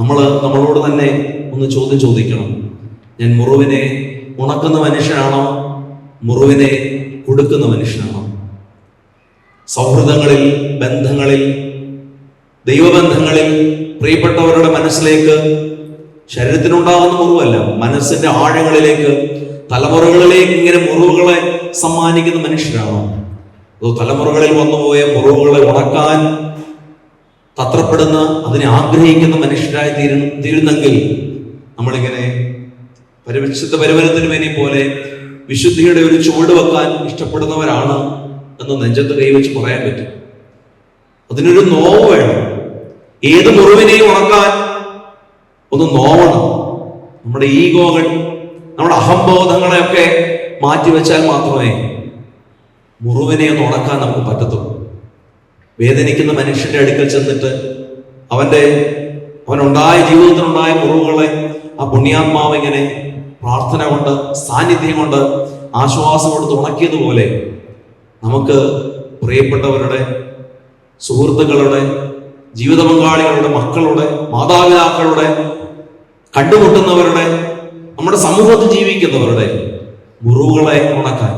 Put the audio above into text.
നമ്മളോട് തന്നെ ഒന്ന് ചോദിക്കണം, ഞാൻ മുറിവിനെ ഉണക്കുന്ന മനുഷ്യനാണോ, മുറിവിനെ കൊടുക്കുന്ന മനുഷ്യനാണോ? സൗഹൃദങ്ങളിൽ, ബന്ധങ്ങളിൽ, ദൈവബന്ധങ്ങളിൽ പ്രിയപ്പെട്ടവരുടെ മനസ്സിലേക്ക് ശരീരത്തിനുണ്ടാകുന്ന മുറിവല്ല, മനസ്സിന്റെ ആഴങ്ങളിലേക്ക്, തലമുറകളിലേക്ക് ഇങ്ങനെ മുറിവുകളെ സമ്മാനിക്കുന്ന മനുഷ്യരാണോ? അതോ തലമുറകളിൽ വന്നുപോയ മുറിവുകളെ ഉണക്കാൻ തത്രപ്പെടുന്ന, അതിനെ ആഗ്രഹിക്കുന്ന മനുഷ്യരായി തീരുന്നെങ്കിൽ നമ്മളിങ്ങനെ പരിശുദ്ധ പരിവരത്തിന് വേണ്ടി പോലെ വിശുദ്ധിയുടെ ഒരു ചുവട് വെക്കാൻ ഇഷ്ടപ്പെടുന്നവരാണ് എന്ന് നെഞ്ചത്ത് കൈവച്ച് പറയാൻ പറ്റും. അതിനൊരു നോവ് വേണം. ഏത് മുറിവിനെയും ഉണക്കാൻ ഒന്ന് നോവണം. നമ്മുടെ ഈഗോകൾ, നമ്മുടെ അഹംബോധങ്ങളെയൊക്കെ മാറ്റിവെച്ചാൽ മാത്രമേ മുറിവിനെ ഒന്ന് ഉണക്കാൻ നമുക്ക് പറ്റത്തുള്ളൂ. വേദനിക്കുന്ന മനുഷ്യന്റെ അടുക്കൽ ചെന്നിട്ട് അവനുണ്ടായ ജീവിതത്തിലുണ്ടായ മുറിവുകളെ ആ പുണ്യാത്മാവ് ഇങ്ങനെ പ്രാർത്ഥന കൊണ്ട്, സാന്നിധ്യം കൊണ്ട്, ആശ്വാസം കൊടുത്ത് ഉണക്കിയതുപോലെ നമുക്ക് പ്രിയപ്പെട്ടവരുടെ, സുഹൃത്തുക്കളുടെ, ജീവിത പങ്കാളികളുടെ, മക്കളുടെ, മാതാപിതാക്കളുടെ, കണ്ടുമുട്ടുന്നവരുടെ, നമ്മുടെ സമൂഹത്തിൽ ജീവിക്കുന്നവരുടെ മുറിവുകളെ ഉണക്കാൻ